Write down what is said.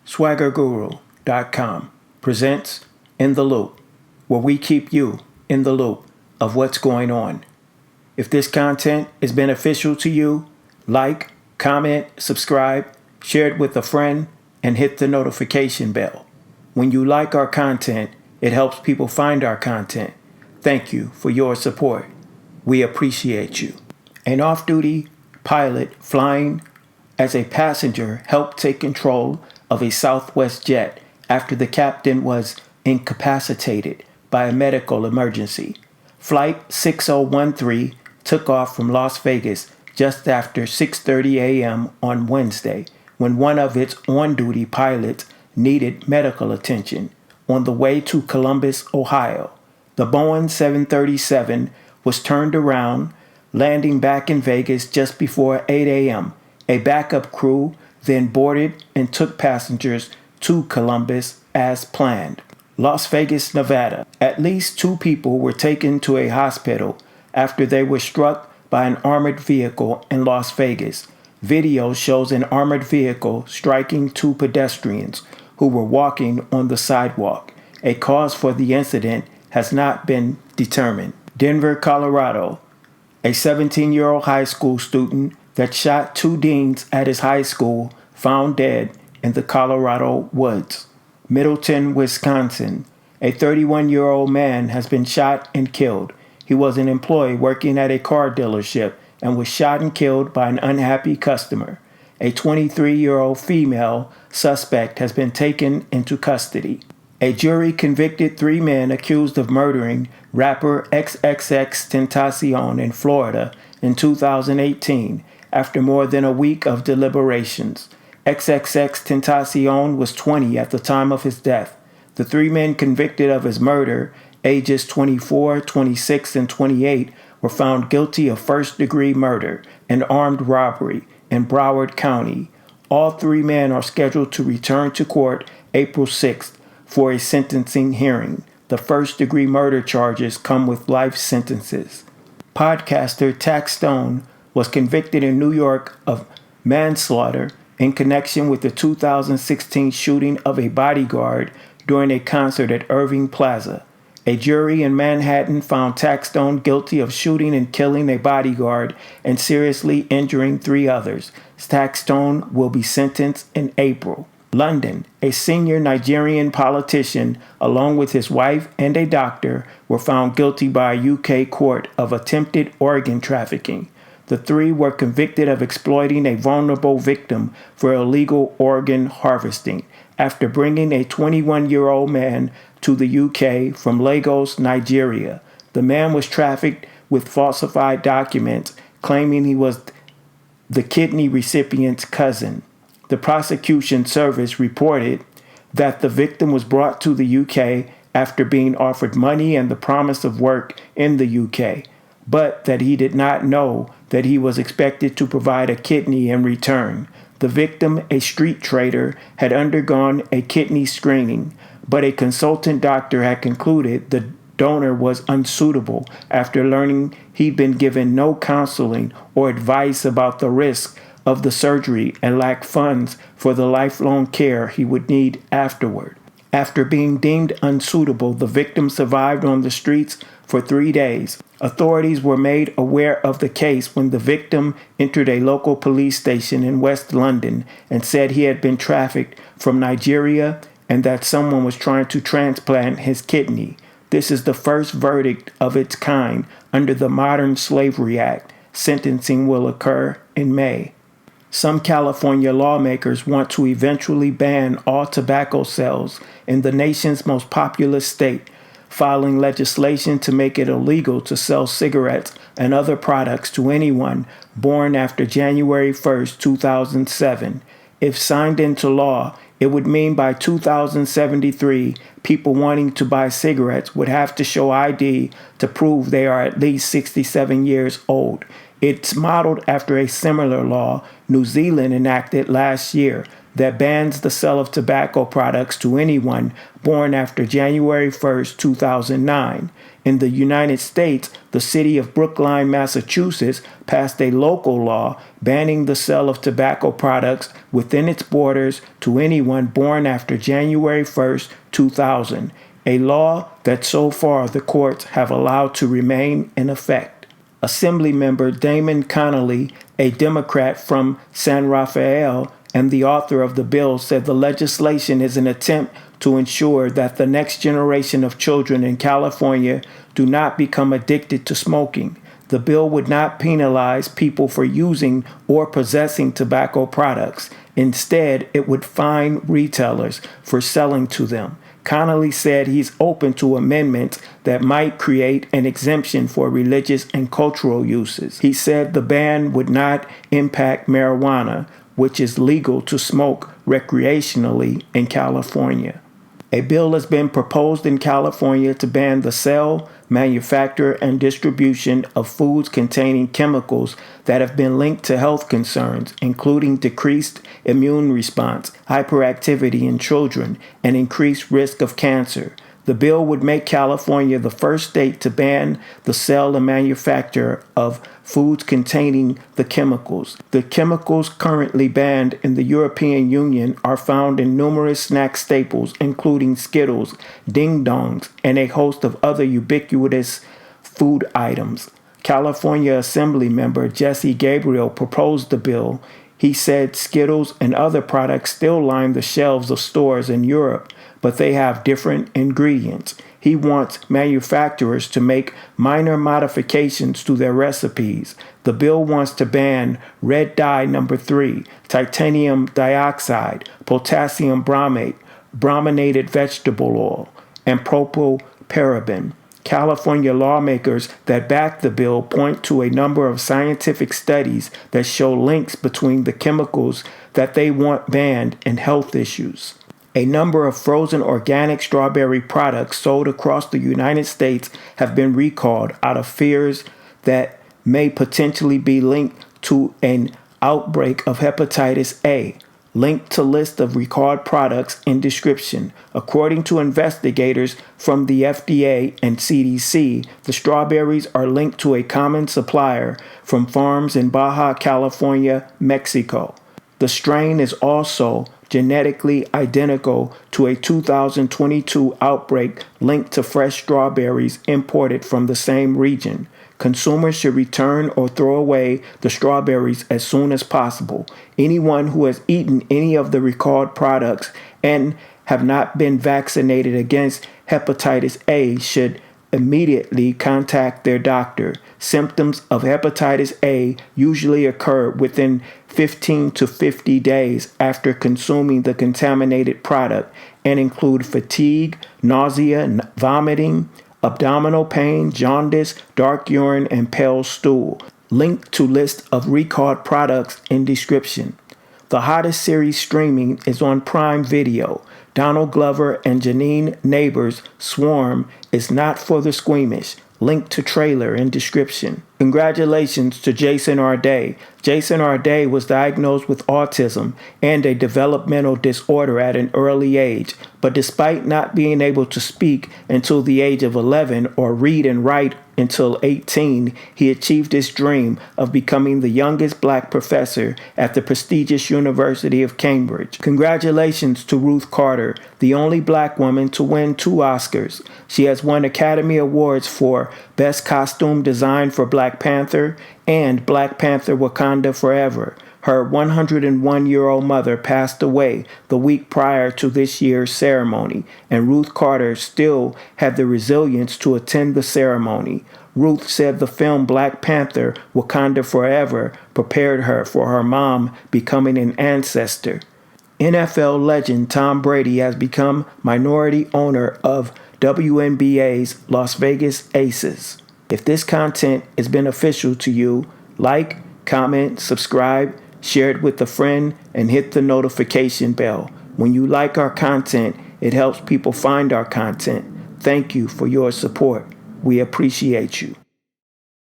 SwaggerGuru.com presents In the Loop, where we keep you in the loop of what's going on. If this content is beneficial to you, like, comment, subscribe, share it with a friend, and hit the notification bell. When you like our content, it helps people find our content. Thank you for your support. We appreciate you. An off-duty pilot flying as a passenger helped take control of a Southwest jet after the captain was incapacitated by a medical emergency. Flight 6013 took off from Las Vegas just after 6:30 a.m. on Wednesday when one of its on-duty pilots needed medical attention on the way to Columbus, Ohio. The Boeing 737 was turned around, landing back in Vegas just before 8 a.m. A backup crew then boarded and took passengers to Columbus as planned. Las Vegas, Nevada. At least 2 people were taken to a hospital after they were struck by an armored vehicle in Las Vegas. Video shows an armored vehicle striking 2 pedestrians who were walking on the sidewalk. A cause for the incident has not been determined. Denver, Colorado. A 17-year-old high school student that shot 2 deans at his high school found dead in the Colorado woods. Middleton, Wisconsin. A 31-year-old man has been shot and killed. He was an employee working at a car dealership and was shot and killed by an unhappy customer. A 23-year-old female suspect has been taken into custody. A jury convicted 3 men accused of murdering rapper XXXTentacion in Florida in 2018 after more than a week of deliberations. XXXTentacion was 20 at the time of his death. The 3 men convicted of his murder, ages 24, 26, and 28, were found guilty of first-degree murder and armed robbery in Broward County. All 3 men are scheduled to return to court April 6th for a sentencing hearing. The first-degree murder charges come with life sentences. Podcaster Tax Stone was convicted in New York of manslaughter in connection with the 2016 shooting of a bodyguard during a concert at Irving Plaza. A jury in Manhattan found Tax Stone guilty of shooting and killing a bodyguard and seriously injuring 3 others. Tax Stone will be sentenced in April. London, a senior Nigerian politician, along with his wife and a doctor, were found guilty by a UK court of attempted organ trafficking. The 3 were convicted of exploiting a vulnerable victim for illegal organ harvesting after bringing a 21-year-old man to the UK from Lagos, Nigeria. The man was trafficked with falsified documents, claiming he was the kidney recipient's cousin. The prosecution service reported that the victim was brought to the UK after being offered money and the promise of work in the UK, but that he did not know that he was expected to provide a kidney in return. The victim, a street trader, had undergone a kidney screening, but a consultant doctor had concluded the donor was unsuitable after learning he'd been given no counseling or advice about the risk of the surgery and lacked funds for the lifelong care he would need afterward. After being deemed unsuitable, the victim survived on the streets for 3 days. Authorities were made aware of the case when the victim entered a local police station in West London and said he had been trafficked from Nigeria and that someone was trying to transplant his kidney. This is the first verdict of its kind under the Modern Slavery Act. Sentencing will occur in May. Some California lawmakers want to eventually ban all tobacco sales in the nation's most populous state, filing legislation to make it illegal to sell cigarettes and other products to anyone born after January 1st, 2007. If signed into law, it would mean by 2073, people wanting to buy cigarettes would have to show ID to prove they are at least 67 years old. It's modeled after a similar law New Zealand enacted last year. that bans the sale of tobacco products to anyone born after January 1st, 2009. In the United States, the city of Brookline, Massachusetts, passed a local law banning the sale of tobacco products within its borders to anyone born after January 1st, 2000, a law that so far the courts have allowed to remain in effect. Assemblymember Damon Connolly, a Democrat from San Rafael and the author of the bill, said the legislation is an attempt to ensure that the next generation of children in California do not become addicted to smoking. The bill would not penalize people for using or possessing tobacco products. Instead, it would fine retailers for selling to them. Connolly said he's open to amendments that might create an exemption for religious and cultural uses. He said the ban would not impact marijuana, which is legal to smoke recreationally in California. A bill has been proposed in California to ban the sale, manufacture, and distribution of foods containing chemicals that have been linked to health concerns, including decreased immune response, hyperactivity in children, and increased risk of cancer. The bill would make California the first state to ban the sale and manufacture of foods containing the chemicals. The chemicals currently banned in the European Union are found in numerous snack staples, including Skittles, Ding Dongs, and a host of other ubiquitous food items. California Assembly member Jesse Gabriel proposed the bill. He said Skittles and other products still line the shelves of stores in Europe, but they have different ingredients. He wants manufacturers to make minor modifications to their recipes. The bill wants to ban red dye number 3, titanium dioxide, potassium bromate, brominated vegetable oil, and propylparaben. California lawmakers that back the bill point to a number of scientific studies that show links between the chemicals that they want banned and health issues. A number of frozen organic strawberry products sold across the United States have been recalled out of fears that may potentially be linked to an outbreak of hepatitis A. Linked to list of recalled products in description. According to investigators from the FDA and CDC, the strawberries are linked to a common supplier from farms in Baja California, Mexico. The strain is also genetically identical to a 2022 outbreak linked to fresh strawberries imported from the same region. Consumers should return or throw away the strawberries as soon as possible. Anyone who has eaten any of the recalled products and have not been vaccinated against hepatitis A should immediately contact their doctor. Symptoms of hepatitis A usually occur within 15 to 50 days after consuming the contaminated product and include fatigue, nausea, vomiting, abdominal pain, jaundice, dark urine, and pale stool. Link to list of recalled products in description. The hottest series streaming is on Prime Video. Donald Glover and Janine Neighbors' Swarm is not for the squeamish. Link to trailer in description. Congratulations to Jason Arday. Jason Arday was diagnosed with autism and a developmental disorder at an early age, but despite not being able to speak until the age of 11 or read and write until 18, he achieved his dream of becoming the youngest black professor at the prestigious University of Cambridge. Congratulations to Ruth Carter, the only black woman to win 2 Oscars. She has won Academy Awards for Best Costume Design for Black Panther and Black Panther Wakanda Forever. Her 101-year-old mother passed away the week prior to this year's ceremony, and Ruth Carter still had the resilience to attend the ceremony. Ruth said the film Black Panther Wakanda Forever prepared her for her mom becoming an ancestor. NFL legend Tom Brady has become minority owner of WNBA's Las Vegas Aces. If this content is beneficial to you, like, comment, subscribe, share it with a friend, and hit the notification bell. When you like our content, it helps people find our content. Thank you for your support. We appreciate you.